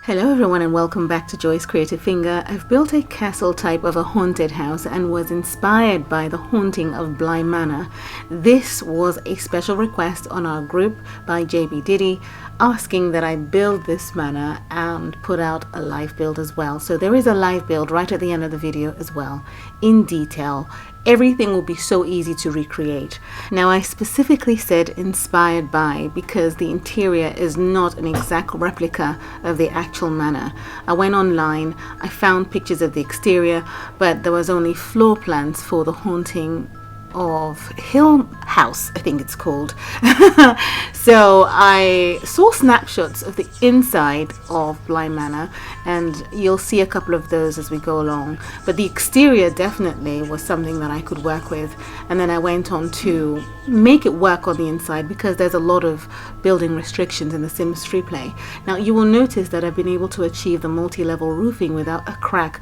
Hello everyone and welcome back to JCfinger. I've built a castle type of a haunted house and was inspired by the haunting of Bly Manor. This was a special request on our group by Jaby Didi asking that I build this manor and put out a live build as well. So there is a live build right at the end of the video as well, in detail. Everything will be so easy to recreate. Now I specifically said inspired by because the interior is not an exact replica of the actual manor. I went online, I found pictures of the exterior, but there was only floor plans for the haunting of Hill House, I think it's called. So I saw snapshots of the inside of Bly Manor and you'll see a couple of those as we go along, but the exterior definitely was something that I could work with, and then I went on to make it work on the inside because there's a lot of building restrictions in the Sims FreePlay. Now you will notice that I've been able to achieve the multi-level roofing without a crack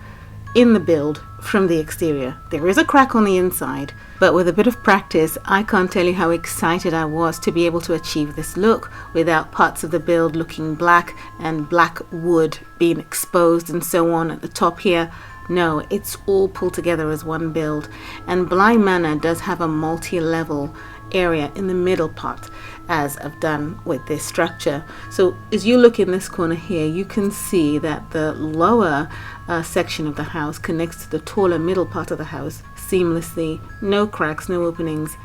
in the build from the exterior. There is a crack on the inside, but with a bit of practice I can't tell you how excited I was to be able to achieve this look without parts of the build looking black and black wood being exposed and so on at the top here. No, it's all pulled together as one build, and Bly Manor does have a multi-level area in the middle part as I've done with this structure. So as you look in this corner here, you can see that the lower section of the house connects to the taller middle part of the house seamlessly, no cracks, no openings.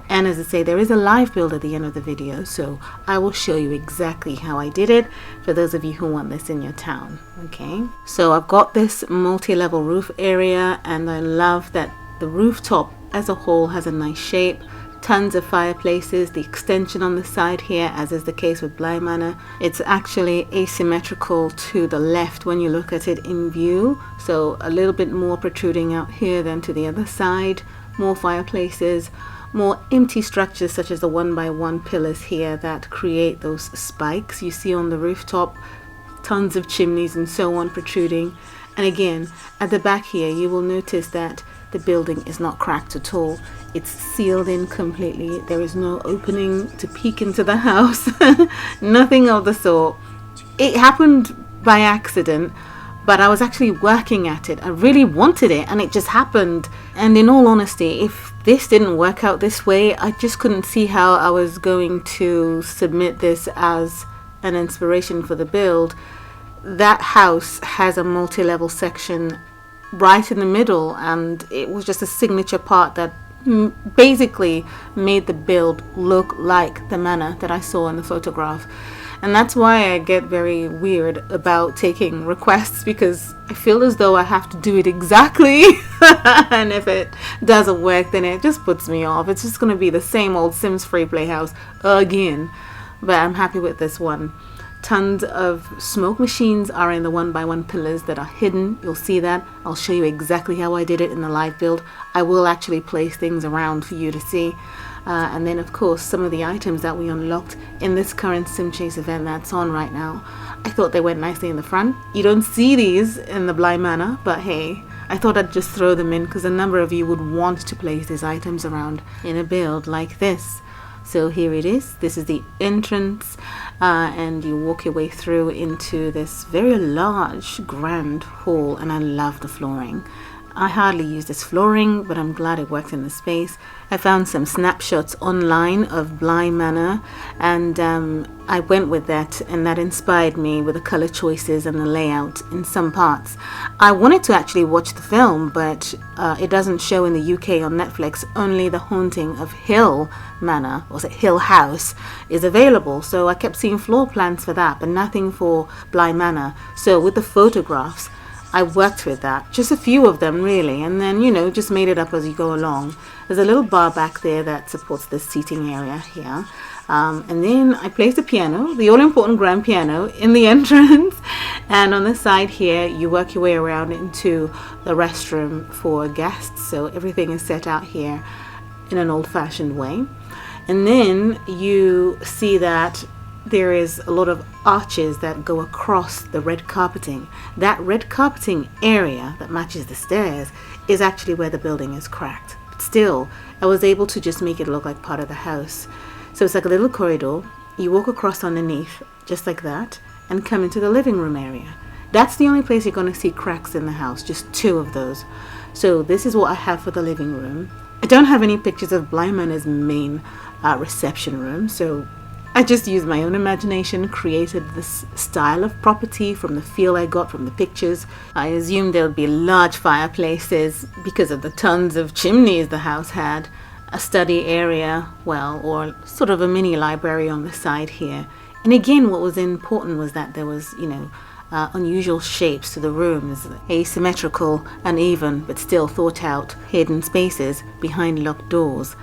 And as I say, there is a live build at the end of the video, so I will show you exactly how I did it for those of you who want this in your town. Okay, so I've got this multi-level roof area and I love that the rooftop as a whole has a nice shape. Tons of fireplaces, the extension on the side here, as is the case with Bly Manor, it's actually asymmetrical to the left when you look at it in view, so a little bit more protruding out here than to the other side, more fireplaces, more empty structures such as the 1x1 pillars here that create those spikes you see on the rooftop, tons of chimneys and so on protruding. And again, at the back here you will notice that the building is not cracked at all. It's sealed in completely. There is no opening to peek into the house. Nothing of the sort. It happened by accident, but I was actually working at it. I really wanted it and it just happened. And in all honesty, if this didn't work out this way, I just couldn't see how I was going to submit this as an inspiration for the build. That house has a multi-level section right in the middle, and it was just a signature part that basically made the build look like the manor that I saw in the photograph. And that's why I get very weird about taking requests, because I feel as though I have to do it exactly and if it doesn't work then it just puts me off. It's just going to be the same old Sims FreePlay house again, but I'm happy with this one. Tons of smoke machines are in the 1x1 pillars that are hidden. You'll see that. I'll show you exactly how I did it in the live build. I will actually place things around for you to see. And then of course some of the items that we unlocked in this current Sim Chase event that's on right now. I thought they went nicely in the front. You don't see these in the Bly Manor, but hey, I thought I'd just throw them in because a number of you would want to place these items around in a build like this. So here it is. This is the entrance, and you walk your way through into this very large grand hall, and I love the flooring. I hardly use this flooring, but I'm glad it works in the space. I found some snapshots online of Bly Manor, and I went with that, and that inspired me with the color choices and the layout in some parts. I wanted to actually watch the film, but it doesn't show in the UK on Netflix. Only The Haunting of Hill Manor, or is it Hill House, is available. So I kept seeing floor plans for that, but nothing for Bly Manor. So with the photographs, I worked with that, just a few of them really, and then, you know, just made it up as you go along. There's a little bar back there that supports this seating area here. And then I placed a piano, the all-important grand piano, in the entrance. And on the side here, you work your way around into the restroom for guests. So everything is set out here in an old-fashioned way. And then you see that there is a lot of arches that go across the red carpeting. That red carpeting area that matches the stairs is actually where the building is cracked. But still, I was able to just make it look like part of the house. So it's like a little corridor. You walk across underneath, just like that, and come into the living room area. That's the only place you're going to see cracks in the house, just 2 of those. So this is what I have for the living room. I don't have any pictures of Bly Manor's main reception room, so I just used my own imagination, created this style of property from the feel I got from the pictures. I assumed there would be large fireplaces because of the tons of chimneys the house had, a study area, well, or sort of a mini library on the side here. And again, what was important was that there was, unusual shapes to the rooms, asymmetrical, uneven, but still thought out hidden spaces behind locked doors.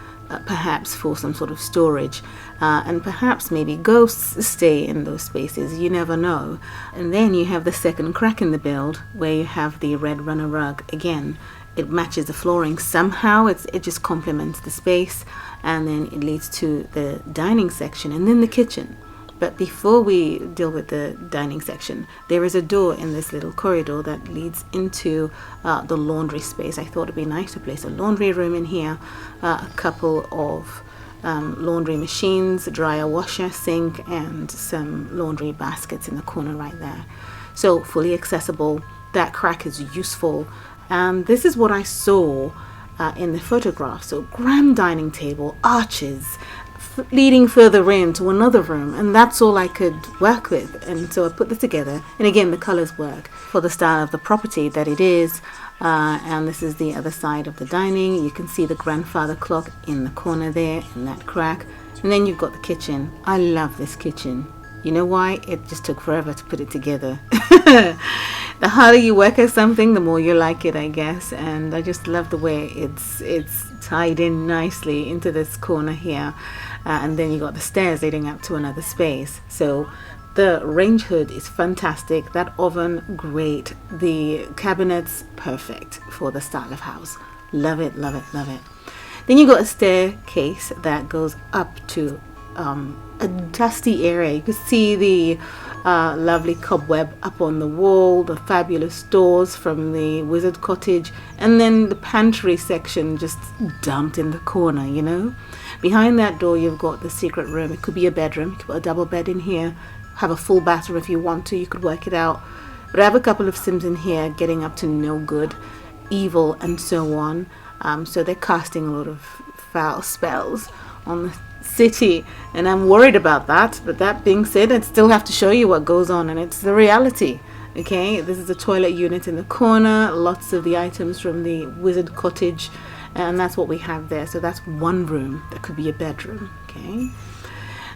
Perhaps for some sort of storage, and perhaps maybe ghosts stay in those spaces, you never know. And then you have the second crack in the build where you have the red runner rug. Again, it matches the flooring somehow, it just complements the space, and then it leads to the dining section and then the kitchen. But before we deal with the dining section, there is a door in this little corridor that leads into the laundry space. I thought it'd be nice to place a laundry room in here, a couple of laundry machines, dryer, washer, sink, and some laundry baskets in the corner right there. So fully accessible. That crack is useful. And this is what I saw in the photograph. So grand dining table, arches, leading further into another room, and that's all I could work with. And so I put this together, and again, the colors work for the style of the property that it is. And this is the other side of the dining. You can see the grandfather clock in the corner there in that crack, and then you've got the kitchen. I love this kitchen. You know why? It just took forever to put it together. The harder you work at something, the more you like it, I guess. And I just love the way it's tied in nicely into this corner here. And then you got the stairs leading up to another space. So the range hood is fantastic. That oven, great. The cabinets, perfect for the style of house. Love it, love it, love it. Then you got a staircase that goes up to a dusty area. You can see the lovely cobweb up on the wall, the fabulous doors from the wizard cottage, and then the pantry section just dumped in the corner, you know. Behind that door you've got the secret room. It could be a bedroom. You could put a double bed in here, have a full bathroom if you want to. You could work it out. But I have a couple of Sims in here getting up to no good, evil, and so on. So they're casting a lot of foul spells on the city, and I'm worried about that. But that being said, I'd still have to show you what goes on, and it's the reality. Okay, this is a toilet unit in the corner, lots of the items from the wizard cottage, and that's what we have there. So that's one room that could be a bedroom. Okay,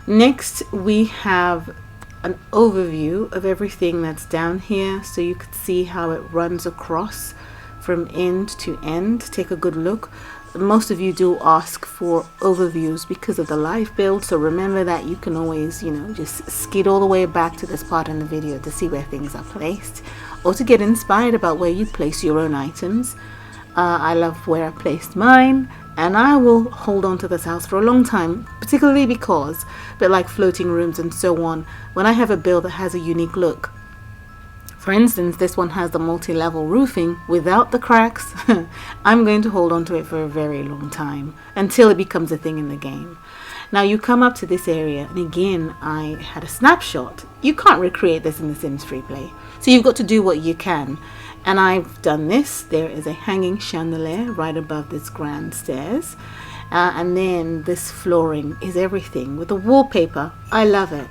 next we have an overview of everything that's down here, so you could see how it runs across from end to end. Take a good look. Most of you do ask for overviews because of the live build, so remember that you can always, just skid all the way back to this part in the video to see where things are placed, or to get inspired about where you place your own items. I love where I placed mine, and I will hold on to this house for a long time, particularly because, a bit like floating rooms and so on, when I have a build that has a unique look. For instance, this one has the multi-level roofing without the cracks. I'm going to hold on to it for a very long time until it becomes a thing in the game. Now you come up to this area, and again I had a snapshot. You can't recreate this in the Sims FreePlay, so you've got to do what you can. And I've done this. There is a hanging chandelier right above this grand stairs, and then this flooring is everything with the wallpaper. I love it.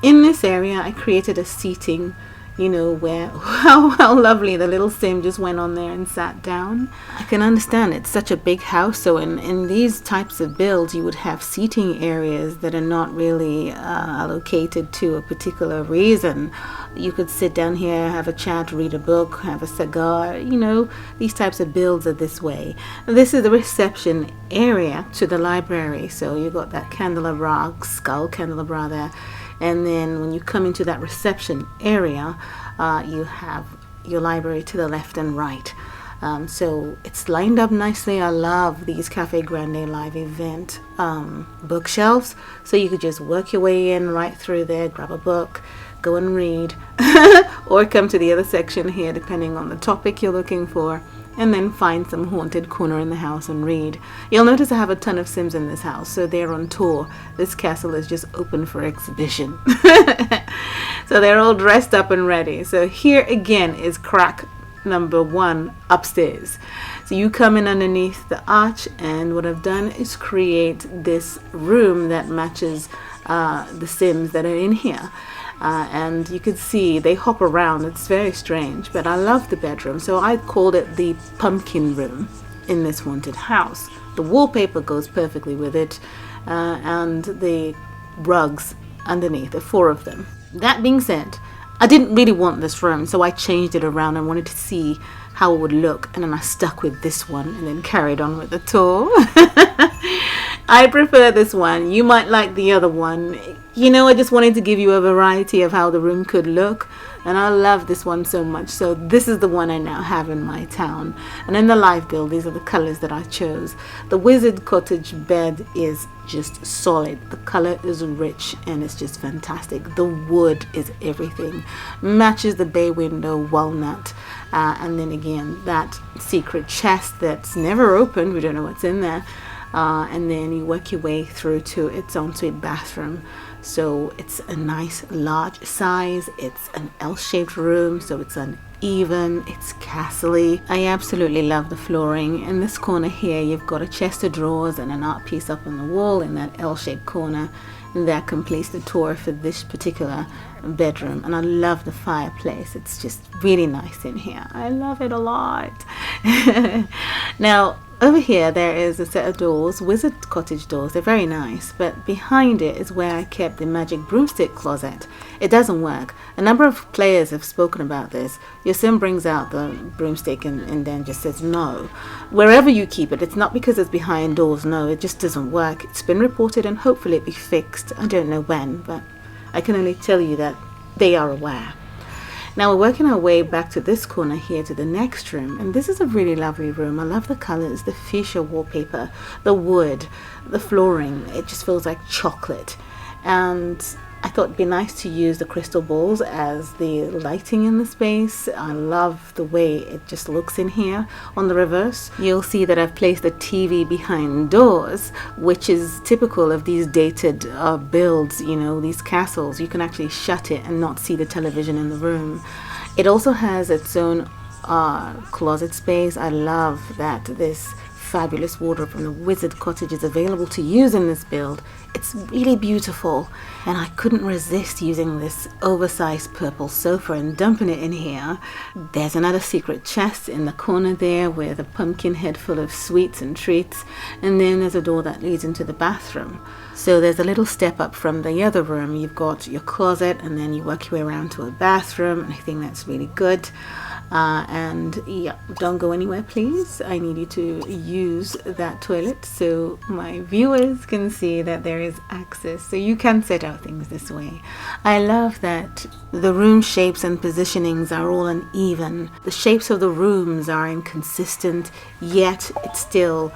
In this area I created a seating, where how lovely the little Sim just went on there and sat down. I can understand it's such a big house, so in these types of builds you would have seating areas that are not really allocated to a particular reason. You could sit down here, have a chat, read a book, have a cigar. These types of builds are this way. This is the reception area to the library, so you got that candelabra, skull candelabra there. And then when you come into that reception area, you have your library to the left and right. So it's lined up nicely. I love these Cafe Grande live event bookshelves. So you could just work your way in right through there, grab a book, go and read, or come to the other section here depending on the topic you're looking for, and then find some haunted corner in the house and read. You'll notice I have a ton of Sims in this house, so they're on tour. This castle is just open for exhibition. So they're all dressed up and ready. So here again is crack number 1 upstairs. So you come in underneath the arch, and what I've done is create this room that matches the Sims that are in here. And you can see they hop around. It's very strange, but I love the bedroom. So I called it the pumpkin room in this haunted house. The wallpaper goes perfectly with it, and the rugs underneath, there are 4 of them. That being said, I didn't really want this room, so I changed it around and wanted to see how it would look, and then I stuck with this one and then carried on with the tour. I prefer this one. You might like the other one. You know, I just wanted to give you a variety of how the room could look, and I love this one so much. So this is the one I now have in my town. And in the live build, these are the colors that I chose. The Wizard Cottage bed is just solid. The color is rich and it's just fantastic. The wood is everything. Matches the bay window walnut. And then again, that secret chest that's never opened. We don't know what's in there. And then you work your way through to its ensuite bathroom. So it's a nice large size. It's an L-shaped room, so it's uneven, it's castle-y. I absolutely love the flooring. In this corner here, you've got a chest of drawers and an art piece up on the wall in that L-shaped corner. And that completes the tour for this particular bedroom. And I love the fireplace. It's just really nice in here. I love it a lot. Now, over here there is a set of doors, Wizard Cottage doors. They're very nice, but behind it is where I kept the magic broomstick closet. It doesn't work. A number of players have spoken about this. Your sim brings out the broomstick and then just says no. Wherever you keep it, it's not because it's behind doors. No, it just doesn't work. It's been reported and hopefully it'll be fixed. I don't know when, but I can only tell you that they are aware. Now we're working our way back to this corner here to the next room, and this is a really lovely room. I love the colors, the fuchsia wallpaper, the wood, the flooring. It just feels like chocolate, and I thought it'd be nice to use the crystal balls as the lighting in the space. I love the way it just looks in here. On the reverse, you'll see that I've placed the TV behind doors, which is typical of these dated builds, you know, these castles. You can actually shut it and not see the television in the room. It also has its own closet space. I love that this fabulous wardrobe from the Wizard Cottage is available to use in this build. It's really beautiful, and I couldn't resist using this oversized purple sofa and dumping it in here. There's another secret chest in the corner there with a pumpkin head full of sweets and treats, and then there's a door that leads into the bathroom. So there's a little step up from the other room. You've got your closet, and then you work your way around to a bathroom, and I think that's really good. And yeah, don't go anywhere please. I need you to use that toilet so my viewers can see that there is access, so you can set out things this way. I love that the room shapes and positionings are all uneven. The shapes of the rooms are inconsistent, yet it's still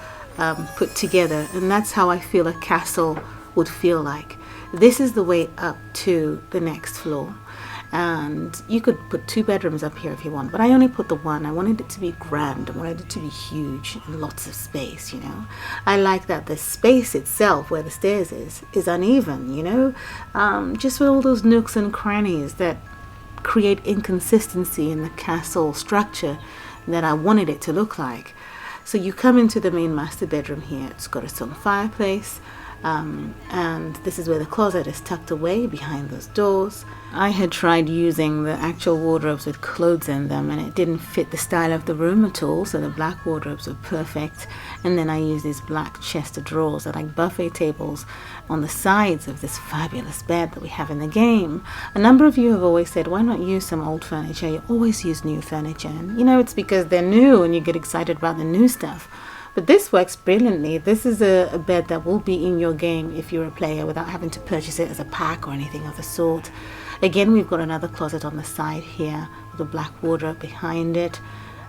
put together, and that's how I feel a castle would feel like. This is the way up to the next floor. And you could put 2 bedrooms up here if you want, but I only put the one. I wanted it to be grand. I wanted it to be huge and lots of space, you know. I like that the space itself, where the stairs is uneven, you know. Just with all those nooks and crannies that create inconsistency in the castle structure that I wanted it to look like. So you come into the main master bedroom here. It's got its own fireplace. And this is where the closet is tucked away behind those doors. I had tried using the actual wardrobes with clothes in them, and it didn't fit the style of the room at all, so the black wardrobes were perfect. And then I used these black chest of drawers that are like buffet tables on the sides of this fabulous bed that we have in the game. A number of you have always said, why not use some old furniture? You always use new furniture. And you know, it's because they're new and you get excited about the new stuff. But this works brilliantly. This is a bed that will be in your game if you're a player without having to purchase it as a pack or anything of the sort. Again, we've got another closet on the side here with a black wardrobe behind it,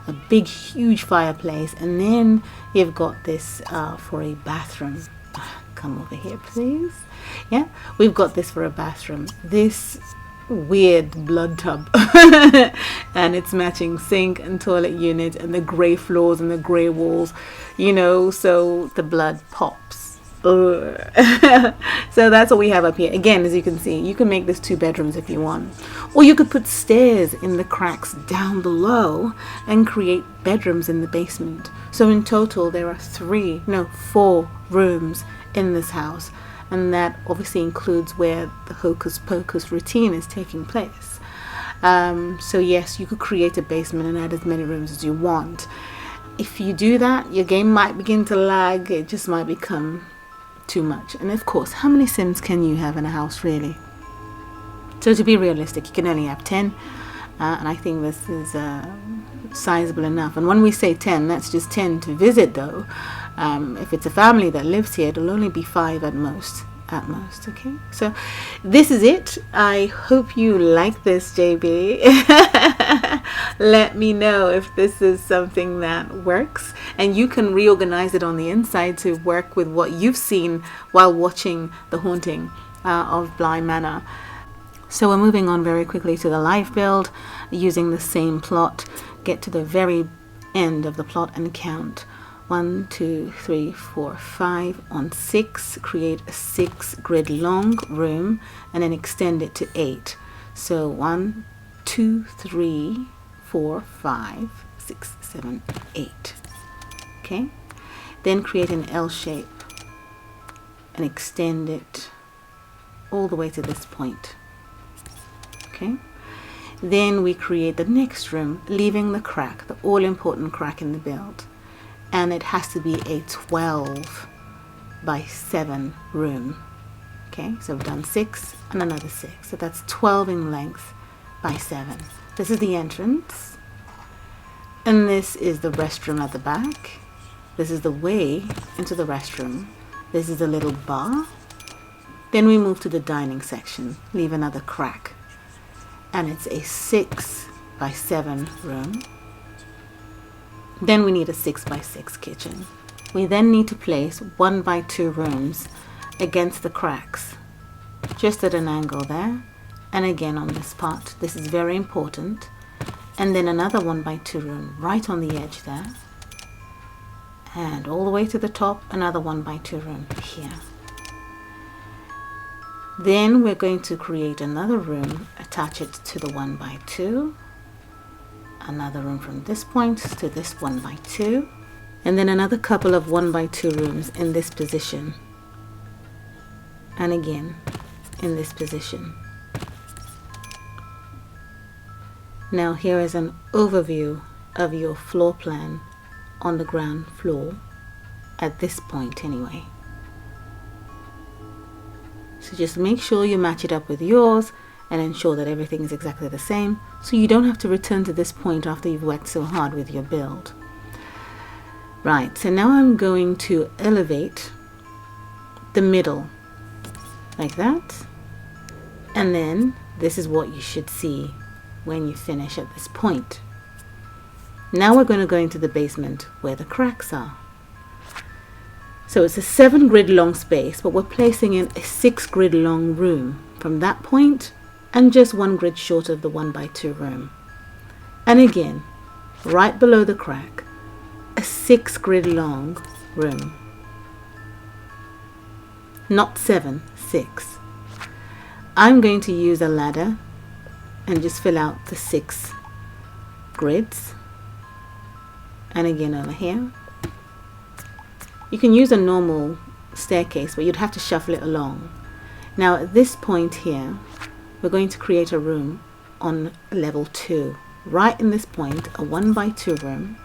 a big huge fireplace, and then you've got this for a bathroom. Come over here please. Yeah, we've got this for a bathroom. This weird blood tub and its matching sink and toilet unit and the grey floors and the grey walls, you know, so the blood pops. So that's what we have up here. Again, as you can see, you can make this 2 bedrooms if you want, or you could put stairs in the cracks down below and create bedrooms in the basement. So in total there are 4 rooms in this house, and that obviously includes where the hocus pocus routine is taking place. So yes, you could create a basement and add as many rooms as you want. If you do that, your game might begin to lag. It just might become too much. And of course, how many Sims can you have in a house, really? So to be realistic, you can only have 10, and I think this is sizable enough. And when we say 10, that's just 10 to visit, though. If it's a family that lives here, it'll only be 5 at most. Okay, so this is it. I hope you like this, JB. Let me know if this is something that works, and you can reorganize it on the inside to work with what you've seen while watching the haunting of Bly Manor. So we're moving on very quickly to the live build using the same plot. Get to the very end of the plot and count 1, 2, 3, 4, 5. On 6, create a 6 grid long room and then extend it to 8. So 1, 2, 3, 4, 5, 6, 7, 8. Okay, then create an L shape and extend it all the way to this point. Okay, then we create the next room, leaving the crack, the all-important crack in the build, and it has to be a 12 by 7 room. Okay, so we've done 6 and another 6, so that's 12 in length by 7. This is the entrance, and this is the restroom at the back. This is the way into the restroom. This is a little bar. Then we move to the dining section, leave another crack, and it's a 6 by 7 room. Then we need a 6 by 6 kitchen. We then need to place 1 by 2 rooms against the cracks, just at an angle there, and again on this part. This is very important. And then another 1 by 2 room right on the edge there, and all the way to the top, another 1 by 2 room here. Then we're going to create another room, attach it to the 1 by 2, another room from this point to this 1 by 2, and then another couple of 1 by 2 rooms in this position, and again in this position. Now here is an overview of your floor plan on the ground floor at this point anyway. So just make sure you match it up with yours and ensure that everything is exactly the same, so you don't have to return to this point after you've worked so hard with your build. Right, so now I'm going to elevate the middle like that, and then this is what you should see when you finish at this point. Now we're going to go into the basement where the cracks are. So it's a 7 grid long space, but we're placing in a 6 grid long room from that point, and just 1 grid short of the 1 by 2 room. And again, right below the crack, a 6 grid long room. Not 7, 6. I'm going to use a ladder and just fill out the 6 grids. And again over here, you can use a normal staircase, but you'd have to shuffle it along. Now at this point here, we're going to create a room on level 2. Right in this point, a 1 by 2 room,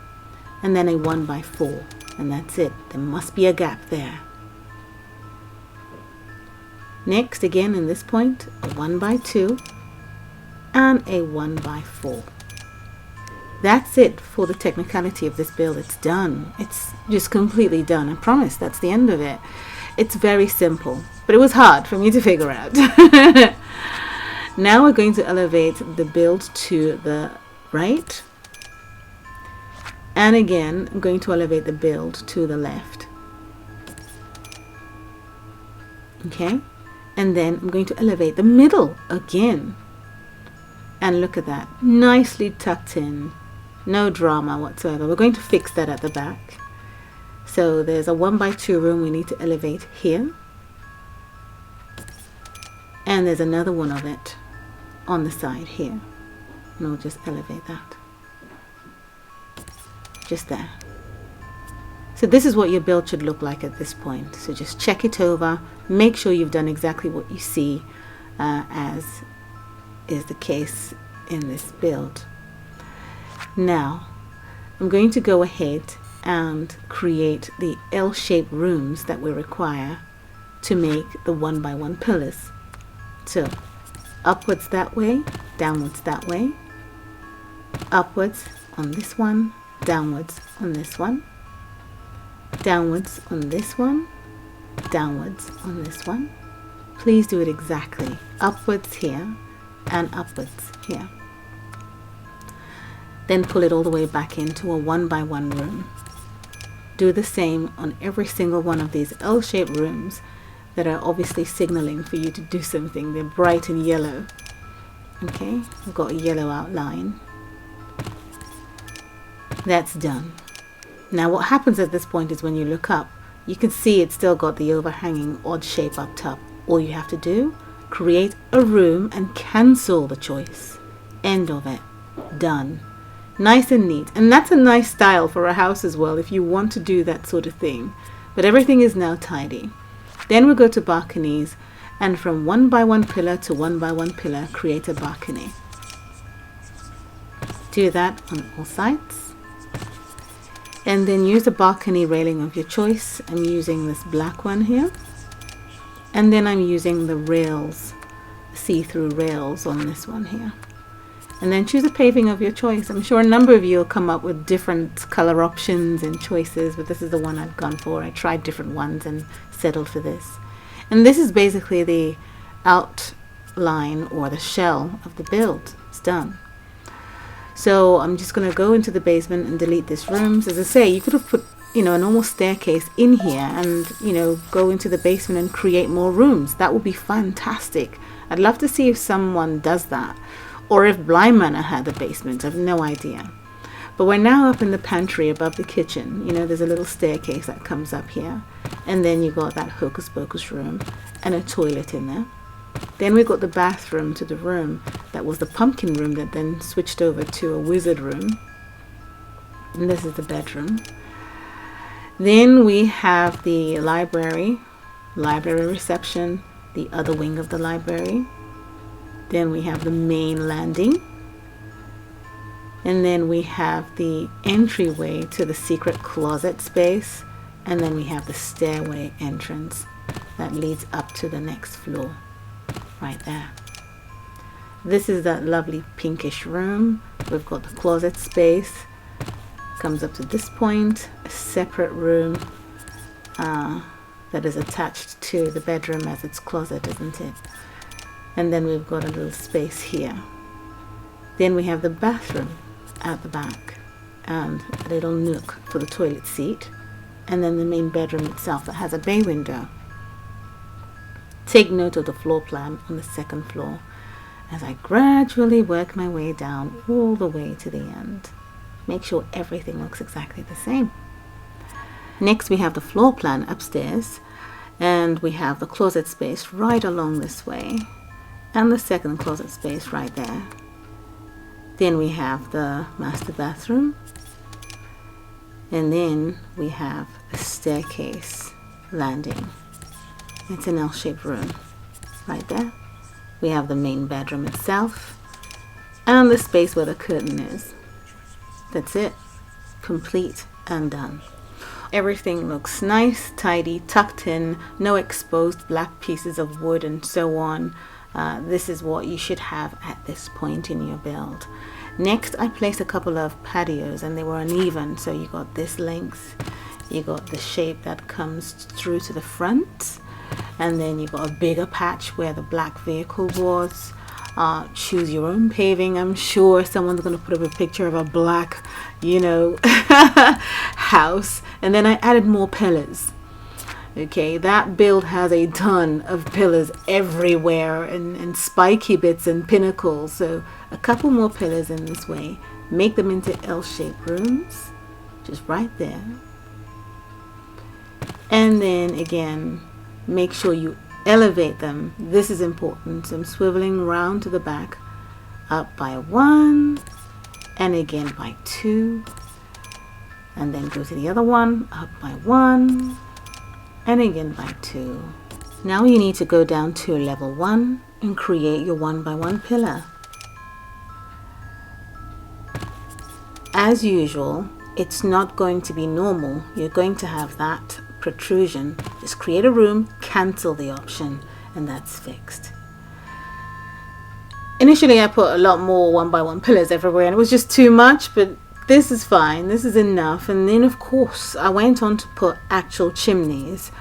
and then a 1 by 4, and that's it. There must be a gap there. Next, again in this point, a 1 by 2 and a 1 by 4. That's it for the technicality of this build. It's done. It's just completely done. I promise that's the end of it. It's very simple, but it was hard for me to figure out. Now we're going to elevate the build to the right, and again I'm going to elevate the build to the left. Okay, and then I'm going to elevate the middle again, and look at that, nicely tucked in, no drama whatsoever. We're going to fix that at the back. So there's a 1x2 room we need to elevate here, and there's another one of it on the side here, and we'll just elevate that just there. So this is what your build should look like at this point. So just check it over, make sure you've done exactly what you see as is the case in this build. Now I'm going to go ahead and create the L-shaped rooms that we require to make the 1x1 pillars. So upwards that way, downwards that way, upwards on this one, downwards on this one, downwards on this one, downwards on this one. Please do it exactly upwards here and upwards here. Then pull it all the way back into a 1x1 room. Do the same on every single one of these L-shaped rooms that are obviously signaling for you to do something. They're bright and yellow. Okay, I've got a yellow outline. That's done. Now what happens at this point is when you look up, you can see it's still got the overhanging odd shape up top. All you have to do, create a room and cancel the choice. End of it. Done. Nice and neat. And that's a nice style for a house as well if you want to do that sort of thing. But everything is now tidy. Then we'll go to balconies, and from 1x1 pillar to 1x1 pillar, create a balcony. Do that on all sides. And then use the balcony railing of your choice. I'm using this black one here. And then I'm using the rails, see-through rails on this one here. And then choose a paving of your choice. I'm sure a number of you will come up with different color options and choices, but this is the one I've gone for. I tried different ones and settled for this. And this is basically the outline or the shell of the build. It's done. So I'm just going to go into the basement and delete these rooms. As I say, you could have put, a normal staircase in here and, go into the basement and create more rooms. That would be fantastic. I'd love to see if someone does that. Or if Bly Manor had a basement, I've no idea. But we're now up in the pantry above the kitchen. There's a little staircase that comes up here. And then you got that hocus pocus room and a toilet in there. Then we got the bathroom to the room that was the pumpkin room that then switched over to a wizard room. And this is the bedroom. Then we have the library reception, the other wing of the library. Then we have the main landing. And then we have the entryway to the secret closet space. And then we have the stairway entrance that leads up to the next floor. Right there. This is that lovely pinkish room. We've got the closet space. Comes up to this point. A separate room that is attached to the bedroom as its closet, isn't it? And then we've got a little space here. Then we have the bathroom at the back and a little nook for the toilet seat, and then the main bedroom itself that has a bay window. Take note of the floor plan on the second floor as I gradually work my way down all the way to the end. Make sure everything looks exactly the same. Next we have the floor plan upstairs, and we have the closet space right along this way. And the second closet space right there. Then we have the master bathroom. And then we have a staircase landing. It's an L-shaped room right there. We have the main bedroom itself and the space where the curtain is. That's it. Complete and done. Everything looks nice, tidy, tucked in, no exposed black pieces of wood and so on. This is what you should have at this point in your build. Next, I placed a couple of patios and they were uneven. So you got this length, you got the shape that comes through to the front, and then you got a bigger patch where the black vehicle was. Choose your own paving. I'm sure someone's going to put up a picture of a black, house. And then I added more pillars. Okay, that build has a ton of pillars everywhere and spiky bits and pinnacles. So a couple more pillars in this way. Make them into L-shaped rooms. Just right there. And then again, make sure you elevate them. This is important. So I'm swiveling round to the back, up by 1, and again by 2, and then go to the other one, up by 1, and again by 2. Now you need to go down to level 1 and create your 1x1 pillar. As usual, it's not going to be normal. You're going to have that protrusion. Just create a room, cancel the option, and that's fixed. Initially I put a lot more 1x1 pillars everywhere and it was just too much, but this is fine, this is enough. And then of course I went on to put actual chimneys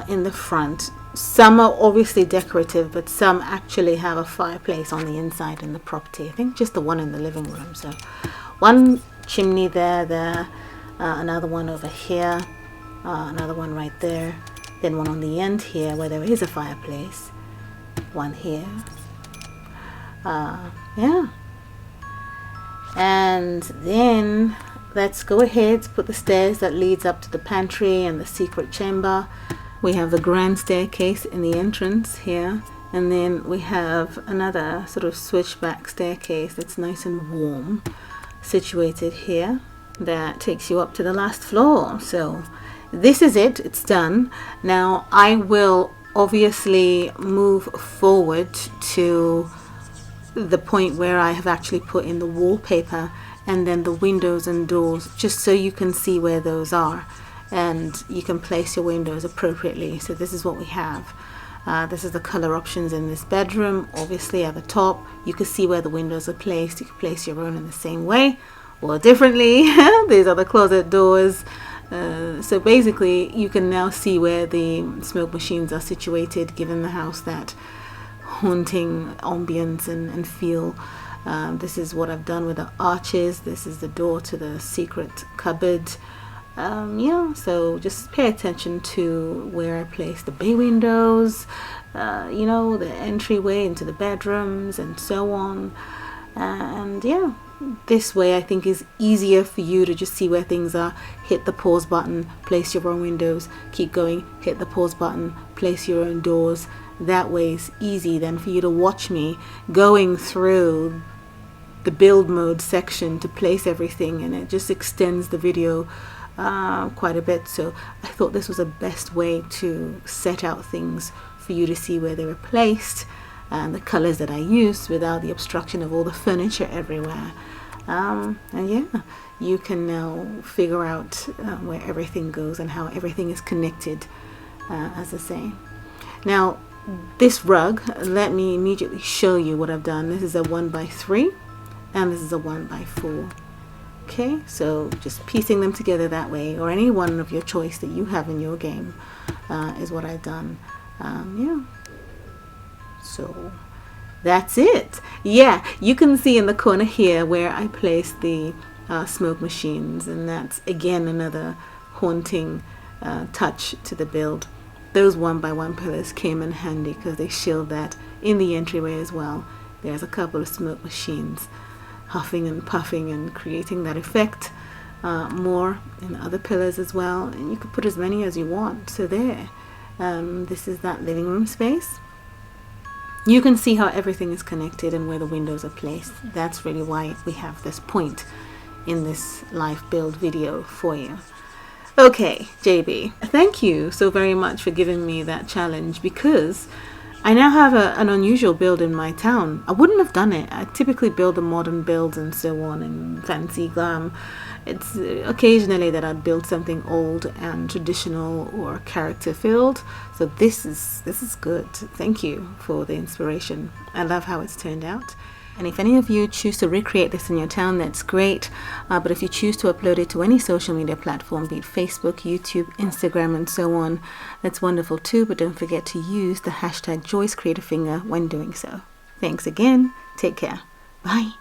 in the front. Some are obviously decorative, but some actually have a fireplace on the inside in the property. I think just the one in the living room. So one chimney there, another one over here, another one right there, then one on the end here where there is a fireplace, one here. Yeah, and then let's go ahead, put the stairs that leads up to the pantry and the secret chamber. We have the grand staircase in the entrance here, and then we have another sort of switchback staircase that's nice and warm situated here that takes you up to the last floor. So this is it, it's done. Now I will obviously move forward to the point where I have actually put in the wallpaper and then the windows and doors, just so you can see where those are and you can place your windows appropriately. So this is what we have. This is the color options in this bedroom. Obviously at the top you can see where the windows are placed. You can place your own in the same way or differently. These are the closet doors. So basically you can now see where the smoke machines are situated, given the house that haunting ambience and feel. This is what I've done with the arches. This is the door to the secret cupboard. Yeah, so just pay attention to where I place the bay windows, you know, the entryway into the bedrooms and so on. And yeah, this way I think is easier for you to just see where things are. Hit the pause button, place your own windows, keep going, hit the pause button, place your own doors. That way it's easy then for you to watch me going through the build mode section to place everything, and it just extends the video quite a bit. So I thought this was the best way to set out things for you to see where they were placed and the colors that I used without the obstruction of all the furniture everywhere. And yeah, you can now figure out where everything goes and how everything is connected, as I say. Now this rug, let me immediately show you what I've done. This is a 1x3 and this is a 1x4. Okay, so just piecing them together that way, or any one of your choice that you have in your game, is what I've done. Yeah, so that's it. Yeah, you can see in the corner here where I placed the smoke machines, and that's again another haunting touch to the build. Those 1x1 pillars came in handy because they shield that in the entryway as well. There's a couple of smoke machines huffing and puffing and creating that effect more in other pillars as well, and you could put as many as you want. So there, this is that living room space. You can see how everything is connected and where the windows are placed. That's really why we have this point in this live build video for you. Okay, JB, thank you so very much for giving me that challenge, because I now have an unusual build in my town. I wouldn't have done it. I typically build the modern builds and so on and fancy glam. It's occasionally that I'd build something old and traditional or character filled. So this is good. Thank you for the inspiration. I love how it's turned out. And if any of you choose to recreate this in your town, that's great. But if you choose to upload it to any social media platform, be it Facebook, YouTube, Instagram, and so on, that's wonderful too. But don't forget to use the hashtag JoyceCreativeFinger when doing so. Thanks again. Take care. Bye.